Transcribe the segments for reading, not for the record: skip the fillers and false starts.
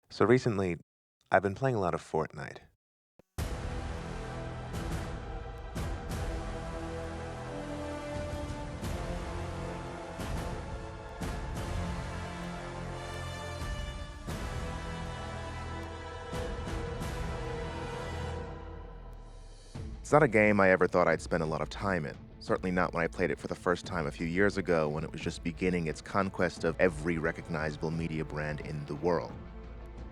So recently, I've been playing a lot of Fortnite. It's not a game I ever thought I'd spend a lot of time in. Certainly not when I played it for the first time a few years ago when it was just beginning its conquest of every recognizable media brand in the world.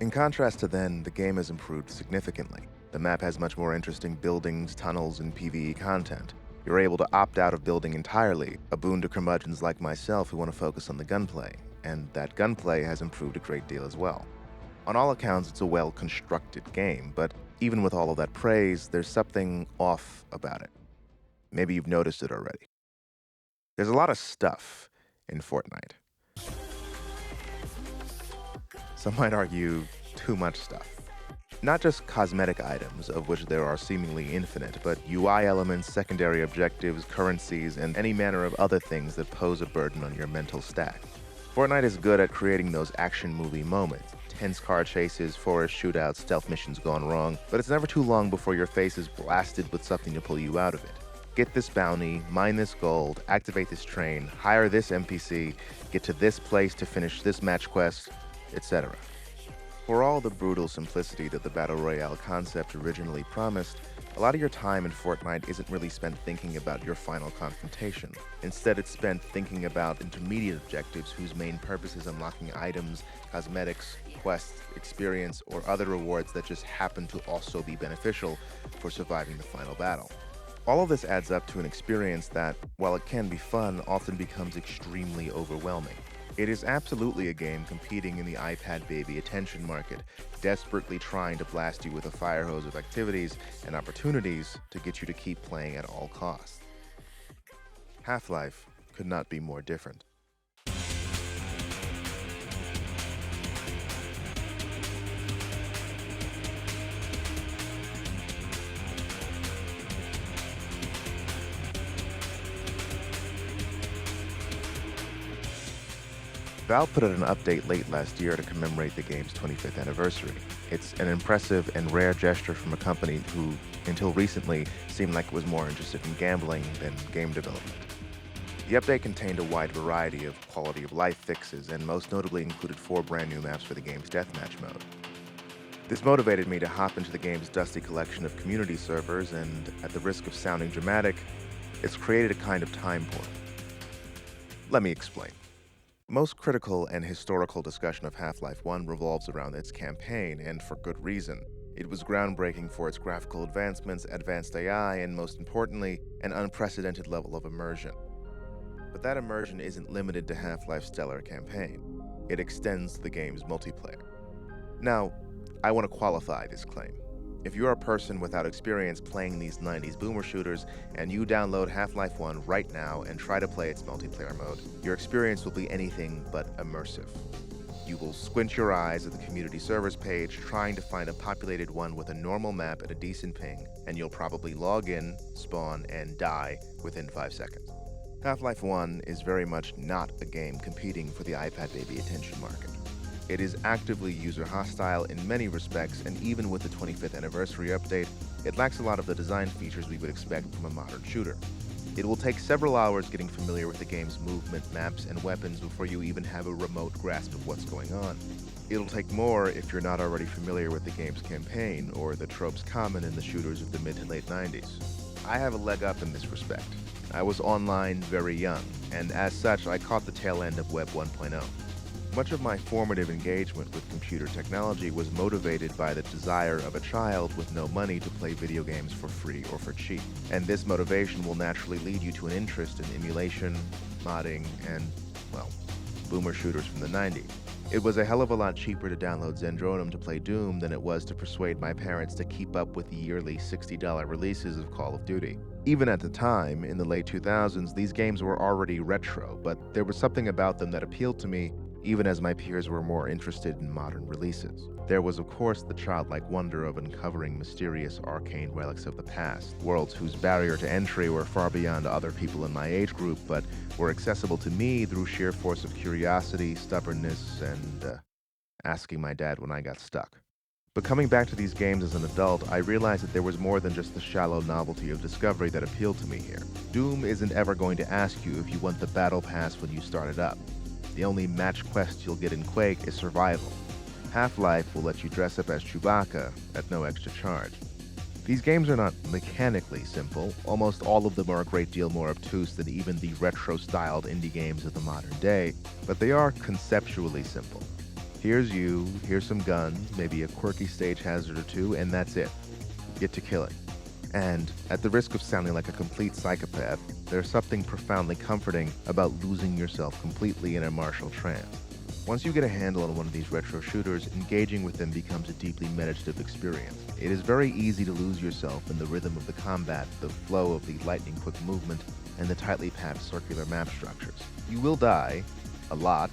In contrast to then, the game has improved significantly. The map has much more interesting buildings, tunnels, and PvE content. You're able to opt out of building entirely, a boon to curmudgeons like myself who want to focus on the gunplay, and that gunplay has improved a great deal as well. On all accounts, it's a well-constructed game, but even with all of that praise, there's something off about it. Maybe you've noticed it already. There's a lot of stuff in Fortnite. Some might argue too much stuff. Not just cosmetic items, of which there are seemingly infinite, but UI elements, secondary objectives, currencies, and any manner of other things that pose a burden on your mental stack. Fortnite is good at creating those action movie moments. Tense car chases, forest shootouts, stealth missions gone wrong, but it's never too long before your face is blasted with something to pull you out of it. Get this bounty, mine this gold, activate this train, hire this NPC, get to this place to finish this match quest, etc. For all the brutal simplicity that the Battle Royale concept originally promised, a lot of your time in Fortnite isn't really spent thinking about your final confrontation. Instead, it's spent thinking about intermediate objectives whose main purpose is unlocking items, cosmetics, quests, experience, or other rewards that just happen to also be beneficial for surviving the final battle. All of this adds up to an experience that, while it can be fun, often becomes extremely overwhelming. It is absolutely a game competing in the iPad baby attention market, desperately trying to blast you with a fire hose of activities and opportunities to get you to keep playing at all costs. Half-Life could not be more different. Valve put out an update late last year to commemorate the game's 25th anniversary. It's an impressive and rare gesture from a company who, until recently, seemed like it was more interested in gambling than game development. The update contained a wide variety of quality of life fixes and most notably included 4 brand new maps for the game's deathmatch mode. This motivated me to hop into the game's dusty collection of community servers and, at the risk of sounding dramatic, it's created a kind of time portal. Let me explain. Most critical and historical discussion of Half-Life 1 revolves around its campaign, and for good reason. It was groundbreaking for its graphical advancements, advanced AI, and most importantly, an unprecedented level of immersion. But that immersion isn't limited to Half-Life's stellar campaign. It extends to the game's multiplayer. Now, I want to qualify this claim. If you're a person without experience playing these 90s boomer shooters and you download Half-Life 1 right now and try to play its multiplayer mode, your experience will be anything but immersive. You will squint your eyes at the community servers page trying to find a populated one with a normal map at a decent ping, and you'll probably log in, spawn, and die within 5 seconds. Half-Life 1 is very much not a game competing for the iPad baby attention market. It is actively user-hostile in many respects, and even with the 25th anniversary update, it lacks a lot of the design features we would expect from a modern shooter. It will take several hours getting familiar with the game's movement, maps, and weapons before you even have a remote grasp of what's going on. It'll take more if you're not already familiar with the game's campaign, or the tropes common in the shooters of the mid to late 90s. I have a leg up in this respect. I was online very young, and as such, I caught the tail end of Web 1.0. Much of my formative engagement with computer technology was motivated by the desire of a child with no money to play video games for free or for cheap. And this motivation will naturally lead you to an interest in emulation, modding, and, well, boomer shooters from the 90s. It was a hell of a lot cheaper to download Zandronum to play Doom than it was to persuade my parents to keep up with the yearly $60 releases of Call of Duty. Even at the time, in the late 2000s, these games were already retro, but there was something about them that appealed to me even as my peers were more interested in modern releases. There was, of course, the childlike wonder of uncovering mysterious arcane relics of the past, worlds whose barrier to entry were far beyond other people in my age group, but were accessible to me through sheer force of curiosity, stubbornness, and asking my dad when I got stuck. But coming back to these games as an adult, I realized that there was more than just the shallow novelty of discovery that appealed to me here. Doom isn't ever going to ask you if you want the battle pass when you start it up. The only match quest you'll get in Quake is survival. Half-Life will let you dress up as Chewbacca at no extra charge. These games are not mechanically simple. Almost all of them are a great deal more obtuse than even the retro-styled indie games of the modern day, but they are conceptually simple. Here's you, here's some guns, maybe a quirky stage hazard or two, and that's it. Get to killing. And, at the risk of sounding like a complete psychopath, there's something profoundly comforting about losing yourself completely in a martial trance. Once you get a handle on one of these retro shooters, engaging with them becomes a deeply meditative experience. It is very easy to lose yourself in the rhythm of the combat, the flow of the lightning-quick movement, and the tightly packed circular map structures. You will die, a lot,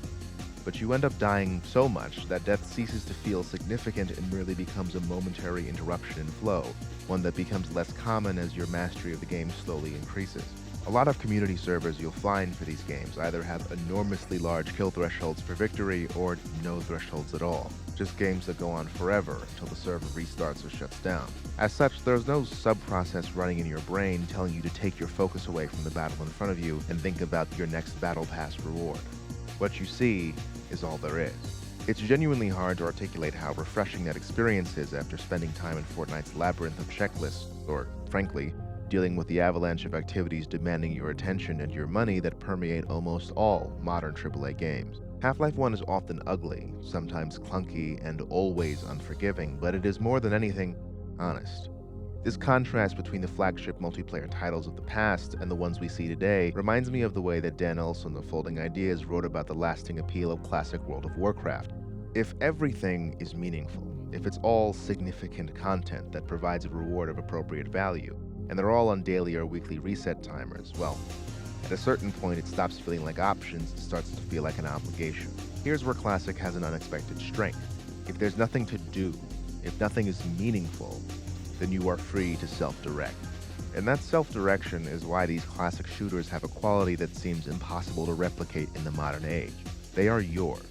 but you end up dying so much that death ceases to feel significant and merely becomes a momentary interruption in flow, one that becomes less common as your mastery of the game slowly increases. A lot of community servers you'll find for these games either have enormously large kill thresholds for victory or no thresholds at all. Just games that go on forever until the server restarts or shuts down. As such, there's no sub-process running in your brain telling you to take your focus away from the battle in front of you and think about your next battle pass reward. What you see is all there is. It's genuinely hard to articulate how refreshing that experience is after spending time in Fortnite's labyrinth of checklists, or, frankly, dealing with the avalanche of activities demanding your attention and your money that permeate almost all modern AAA games. Half-Life 1 is often ugly, sometimes clunky, and always unforgiving, but it is more than anything, honest. This contrast between the flagship multiplayer titles of the past and the ones we see today reminds me of the way that Dan Olson of Folding Ideas wrote about the lasting appeal of classic World of Warcraft. If everything is meaningful, if it's all significant content that provides a reward of appropriate value, and they're all on daily or weekly reset timers, well, at a certain point it stops feeling like options and starts to feel like an obligation. Here's where Classic has an unexpected strength. If there's nothing to do, if nothing is meaningful, then you are free to self-direct. And that self-direction is why these classic shooters have a quality that seems impossible to replicate in the modern age. They are yours.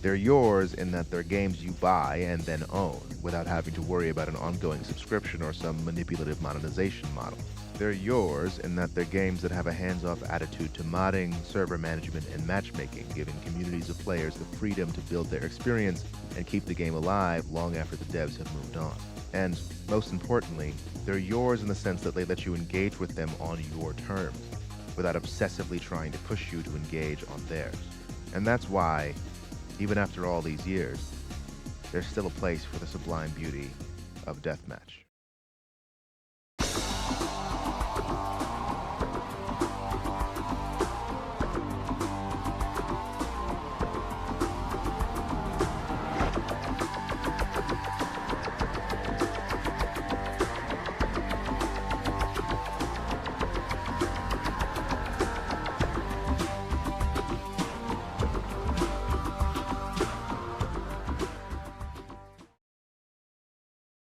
They're yours in that they're games you buy and then own, without having to worry about an ongoing subscription or some manipulative monetization model. They're yours in that they're games that have a hands-off attitude to modding, server management, and matchmaking, giving communities of players the freedom to build their experience and keep the game alive long after the devs have moved on. And, most importantly, they're yours in the sense that they let you engage with them on your terms, without obsessively trying to push you to engage on theirs. And that's why, even after all these years, there's still a place for the sublime beauty of deathmatch.